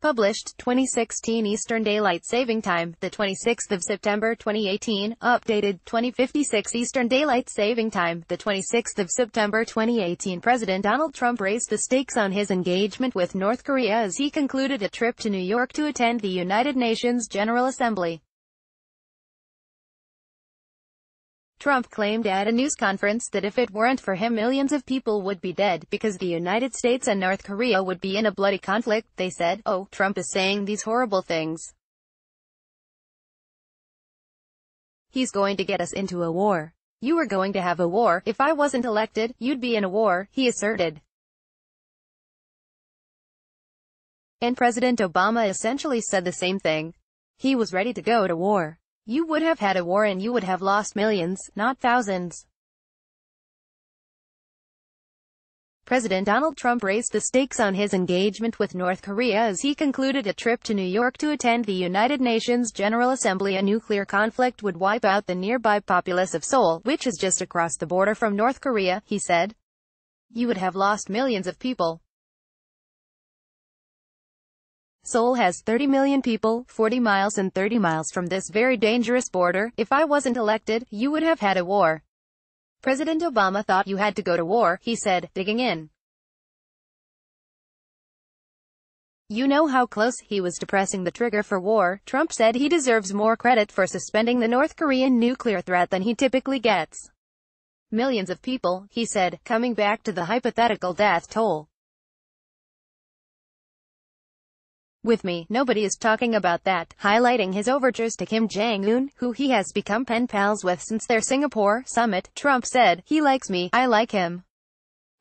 Published 2016 Eastern Daylight Saving Time, the 26th of September 2018, updated 2056 Eastern Daylight Saving Time, the 26th of September 2018. President Donald Trump raised the stakes on his engagement with North Korea as he concluded a trip to New York to attend the United Nations General Assembly. Trump claimed at a news conference that if it weren't for him millions of people would be dead, because the United States and North Korea would be in a bloody conflict. They said, "Oh, Trump is saying these horrible things. He's going to get us into a war. You were going to have a war. If I wasn't elected, you'd be in a war," he asserted. And President Obama essentially said the same thing. He was ready to go to war. You would have had a war and you would have lost millions, not thousands. President Donald Trump raised the stakes on his engagement with North Korea as he concluded a trip to New York to attend the United Nations General Assembly. A nuclear conflict would wipe out the nearby populace of Seoul, which is just across the border from North Korea, he said. You would have lost millions of people. Seoul has 30 million people, 40 miles and 30 miles from this very dangerous border. If I wasn't elected, you would have had a war. President Obama thought you had to go to war, he said, digging in. You know how close he was to pressing the trigger for war. Trump said he deserves more credit for suspending the North Korean nuclear threat than he typically gets. Millions of people, he said, coming back to the hypothetical death toll. With me, nobody is talking about that, highlighting his overtures to Kim Jong-un, who he has become pen pals with since their Singapore summit. Trump said, "He likes me, I like him.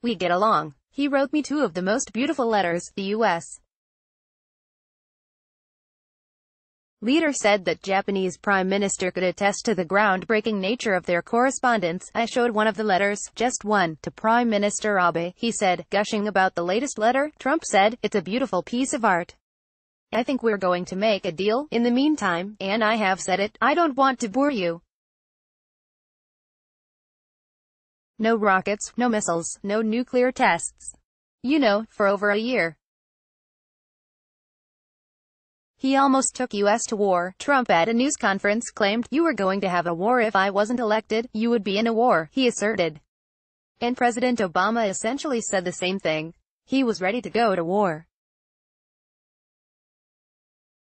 We get along. He wrote me two of the most beautiful letters." The U.S. leader said that Japanese Prime Minister could attest to the groundbreaking nature of their correspondence. "I showed one of the letters, just one, to Prime Minister Abe," he said, gushing about the latest letter. Trump said, "It's a beautiful piece of art. I think we're going to make a deal. In the meantime, and I have said it, I don't want to bore you. No rockets, no missiles, no nuclear tests. You know, for over a year. He almost took U.S. to war." Trump at a news conference claimed, "You were going to have a war. If I wasn't elected, you would be in a war," he asserted. And President Obama essentially said the same thing. He was ready to go to war.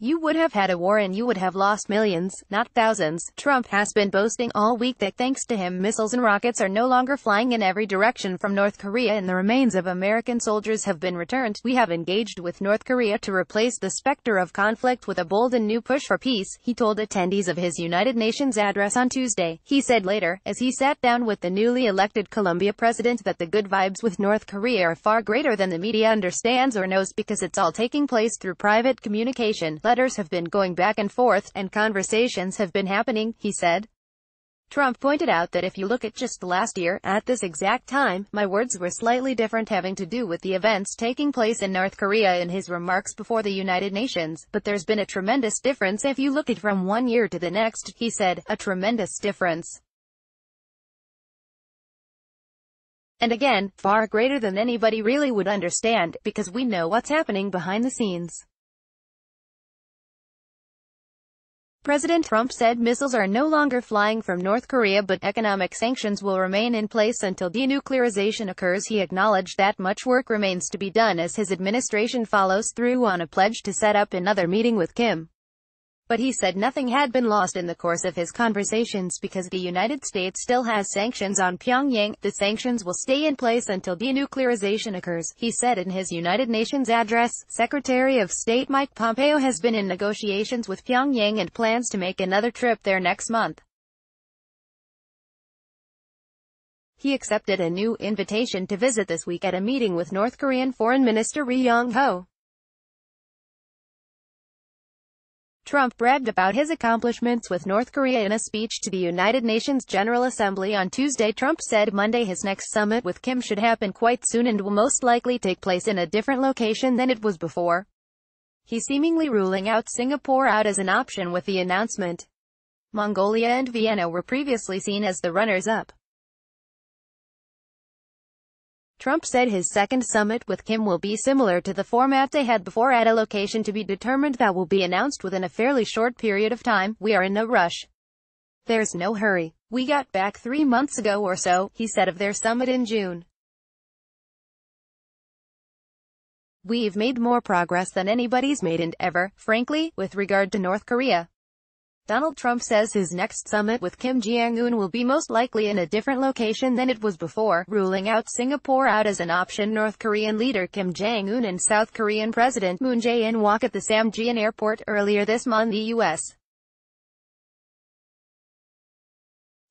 You would have had a war and you would have lost millions, not thousands. Trump has been boasting all week that thanks to him missiles and rockets are no longer flying in every direction from North Korea and the remains of American soldiers have been returned. "We have engaged with North Korea to replace the specter of conflict with a bold and new push for peace," he told attendees of his United Nations address on Tuesday. He said later, as he sat down with the newly elected Colombia president, that the good vibes with North Korea are far greater than the media understands or knows because it's all taking place through private communication. Letters have been going back and forth, and conversations have been happening, he said. Trump pointed out that if you look at just last year, at this exact time, my words were slightly different having to do with the events taking place in North Korea in his remarks before the United Nations. But there's been a tremendous difference if you look at from one year to the next, he said, a tremendous difference. And again, far greater than anybody really would understand, because we know what's happening behind the scenes. President Trump said missiles are no longer flying from North Korea, but economic sanctions will remain in place until denuclearization occurs. He acknowledged that much work remains to be done as his administration follows through on a pledge to set up another meeting with Kim. But he said nothing had been lost in the course of his conversations because the United States still has sanctions on Pyongyang. The sanctions will stay in place until denuclearization occurs, he said in his United Nations address. Secretary of State Mike Pompeo has been in negotiations with Pyongyang and plans to make another trip there next month. He accepted a new invitation to visit this week at a meeting with North Korean Foreign Minister Ri Yong-ho. Trump bragged about his accomplishments with North Korea in a speech to the United Nations General Assembly on Tuesday. Trump said Monday his next summit with Kim should happen quite soon and will most likely take place in a different location than it was before. He's seemingly ruling out Singapore out as an option with the announcement. Mongolia and Vienna were previously seen as the runners-up. Trump said his second summit with Kim will be similar to the format they had before, at a location to be determined that will be announced within a fairly short period of time. "We are in no rush. There's no hurry. We got back 3 months ago or so," he said of their summit in June. "We've made more progress than anybody's made and ever, frankly, with regard to North Korea." Donald Trump says his next summit with Kim Jong-un will be most likely in a different location than it was before, ruling out Singapore out as an option. North Korean leader Kim Jong-un and South Korean President Moon Jae-in walk at the Samjian airport earlier this month. The U.S.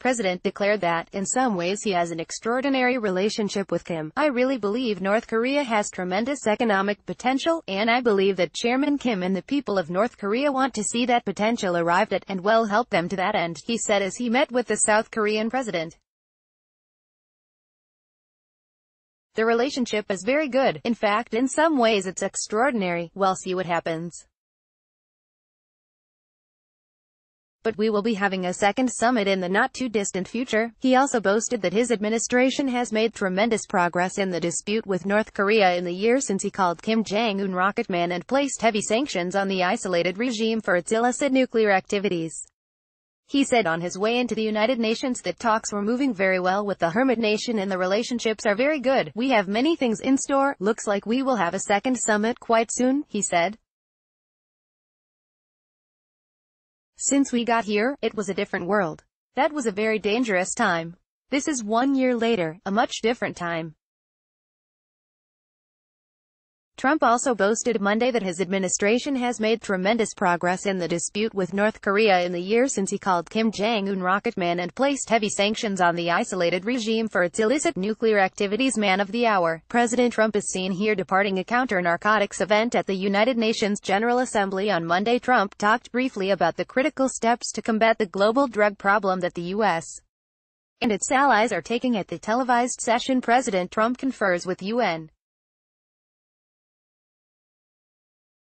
president declared that, "In some ways he has an extraordinary relationship with Kim. I really believe North Korea has tremendous economic potential, and I believe that Chairman Kim and the people of North Korea want to see that potential arrived at, and will help them to that end," he said as he met with the South Korean president. "The relationship is very good. In fact, in some ways it's extraordinary. We'll see what happens. But we will be having a second summit in the not-too-distant future." He also boasted that his administration has made tremendous progress in the dispute with North Korea in the year since he called Kim Jong-un Rocket Man and placed heavy sanctions on the isolated regime for its illicit nuclear activities. He said on his way into the United Nations that talks were moving very well with the Hermit Nation and the relationships are very good. "We have many things in store. Looks like we will have a second summit quite soon," he said. "Since we got here, it was a different world. That was a very dangerous time. This is 1 year later, a much different time." Trump also boasted Monday that his administration has made tremendous progress in the dispute with North Korea in the year since he called Kim Jong-un Rocket Man and placed heavy sanctions on the isolated regime for its illicit nuclear activities. Man of the hour. President Trump is seen here departing a counter-narcotics event at the United Nations General Assembly on Monday. Trump talked briefly about the critical steps to combat the global drug problem that the U.S. and its allies are taking at the televised session. President Trump confers with UN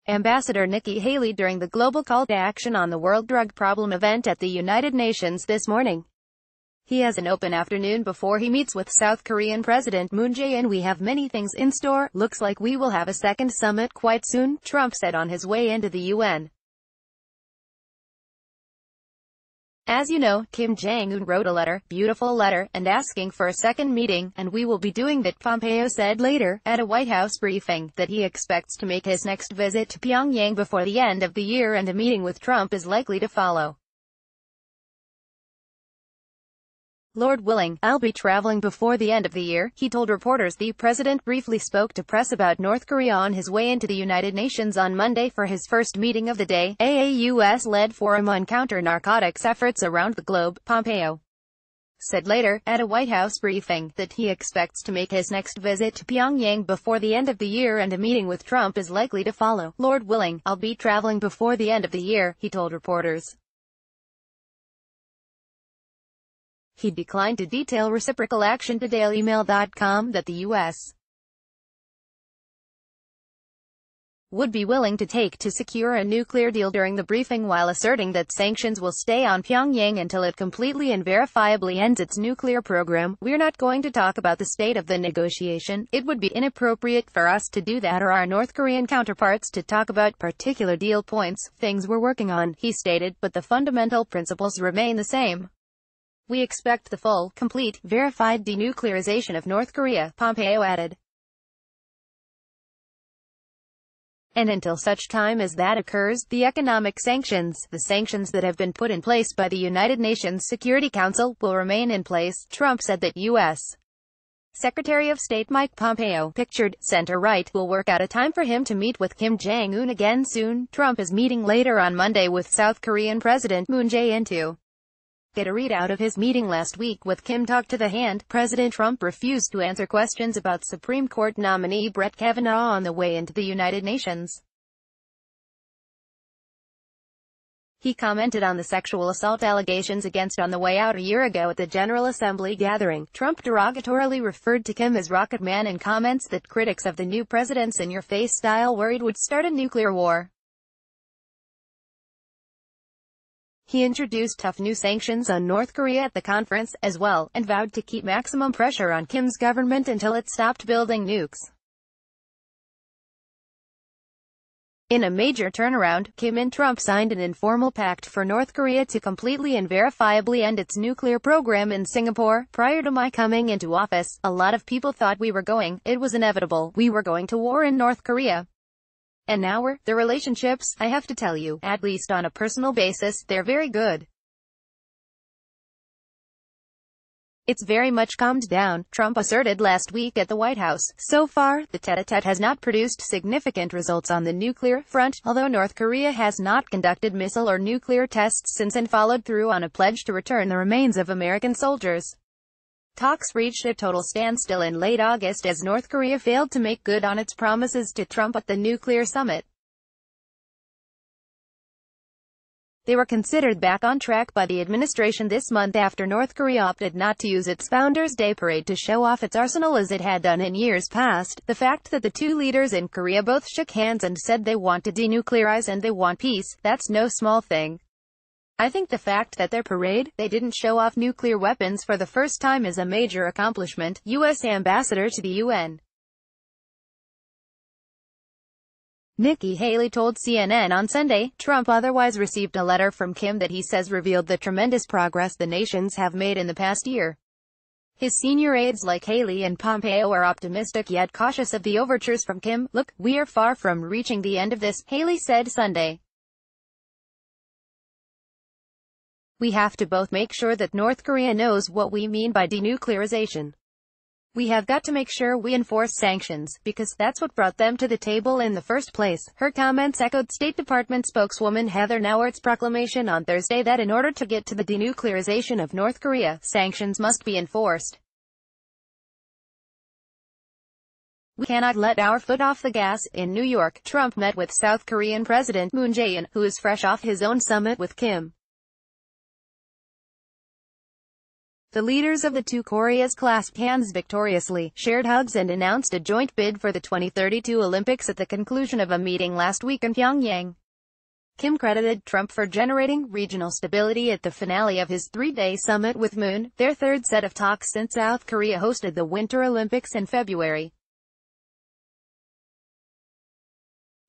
Ambassador Nikki Haley during the Global Call to Action on the World Drug Problem event at the United Nations this morning. He has an open afternoon before he meets with South Korean President Moon Jae-in. "We have many things in store. Looks like we will have a second summit quite soon," Trump said on his way into the UN. "As you know, Kim Jong-un wrote a letter, beautiful letter, and asking for a second meeting, and we will be doing that," Pompeo said later, at a White House briefing, that he expects to make his next visit to Pyongyang before the end of the year and a meeting with Trump is likely to follow. "Lord willing, I'll be traveling before the end of the year," he told reporters. The president briefly spoke to press about North Korea on his way into the United Nations on Monday for his first meeting of the day, a U.S.-led forum on counter-narcotics efforts around the globe. Pompeo said later, at a White House briefing, that he expects to make his next visit to Pyongyang before the end of the year and a meeting with Trump is likely to follow. "Lord willing, I'll be traveling before the end of the year," he told reporters. He declined to detail reciprocal action to DailyMail.com that the U.S. would be willing to take to secure a nuclear deal during the briefing, while asserting that sanctions will stay on Pyongyang until it completely and verifiably ends its nuclear program. "We're not going to talk about the state of the negotiation. It would be inappropriate for us to do that, or our North Korean counterparts to talk about particular deal points, things we're working on," he stated, "but the fundamental principles remain the same. We expect the full, complete, verified denuclearization of North Korea," Pompeo added. "And until such time as that occurs, the economic sanctions, the sanctions that have been put in place by the United Nations Security Council, will remain in place." Trump said that U.S. Secretary of State Mike Pompeo, pictured center-right, will work out a time for him to meet with Kim Jong-un again soon. Trump is meeting later on Monday with South Korean President Moon Jae-in to get a readout of his meeting last week with Kim. Talk to the hand. President Trump refused to answer questions about Supreme Court nominee Brett Kavanaugh on the way into the United Nations. He commented on the sexual assault allegations against on the way out a year ago at the General Assembly gathering. Trump derogatorily referred to Kim as Rocket Man in comments that critics of the new president's in-your-face style worried would start a nuclear war. He introduced tough new sanctions on North Korea at the conference, as well, and vowed to keep maximum pressure on Kim's government until it stopped building nukes. In a major turnaround, Kim and Trump signed an informal pact for North Korea to completely and verifiably end its nuclear program in Singapore. Prior to my coming into office, a lot of people thought it was inevitable, we were going to war in North Korea. And now the relationships, I have to tell you, at least on a personal basis, they're very good. It's very much calmed down, Trump asserted last week at the White House. So far, the tete-a-tete has not produced significant results on the nuclear front, although North Korea has not conducted missile or nuclear tests since and followed through on a pledge to return the remains of American soldiers. Talks reached a total standstill in late August as North Korea failed to make good on its promises to Trump at the nuclear summit. They were considered back on track by the administration this month after North Korea opted not to use its Founders' Day parade to show off its arsenal as it had done in years past. The fact that the two leaders in Korea both shook hands and said they want to denuclearize and they want peace, that's no small thing. I think the fact that their parade, they didn't show off nuclear weapons for the first time is a major accomplishment. U.S. Ambassador to the UN Nikki Haley told CNN on Sunday, Trump otherwise received a letter from Kim that he says revealed the tremendous progress the nations have made in the past year. His senior aides like Haley and Pompeo are optimistic yet cautious of the overtures from Kim. Look, we are far from reaching the end of this, Haley said Sunday. We have to both make sure that North Korea knows what we mean by denuclearization. We have got to make sure we enforce sanctions, because that's what brought them to the table in the first place. Her comments echoed State Department spokeswoman Heather Nauert's proclamation on Thursday that in order to get to the denuclearization of North Korea, sanctions must be enforced. We cannot let our foot off the gas. In New York, Trump met with South Korean President Moon Jae-in, who is fresh off his own summit with Kim. The leaders of the two Koreas clasped hands victoriously, shared hugs and announced a joint bid for the 2032 Olympics at the conclusion of a meeting last week in Pyongyang. Kim credited Trump for generating regional stability at the finale of his three-day summit with Moon, their third set of talks since South Korea hosted the Winter Olympics in February.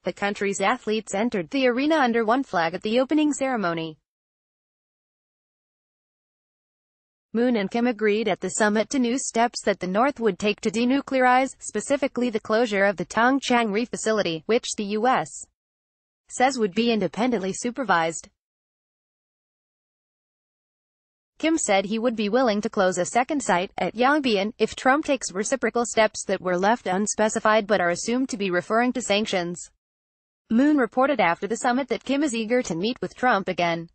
The country's athletes entered the arena under one flag at the opening ceremony. Moon and Kim agreed at the summit to new steps that the North would take to denuclearize, specifically the closure of the Tongchang-ri facility, which the U.S. says would be independently supervised. Kim said he would be willing to close a second site, at Yongbyon, if Trump takes reciprocal steps that were left unspecified but are assumed to be referring to sanctions. Moon reported after the summit that Kim is eager to meet with Trump again.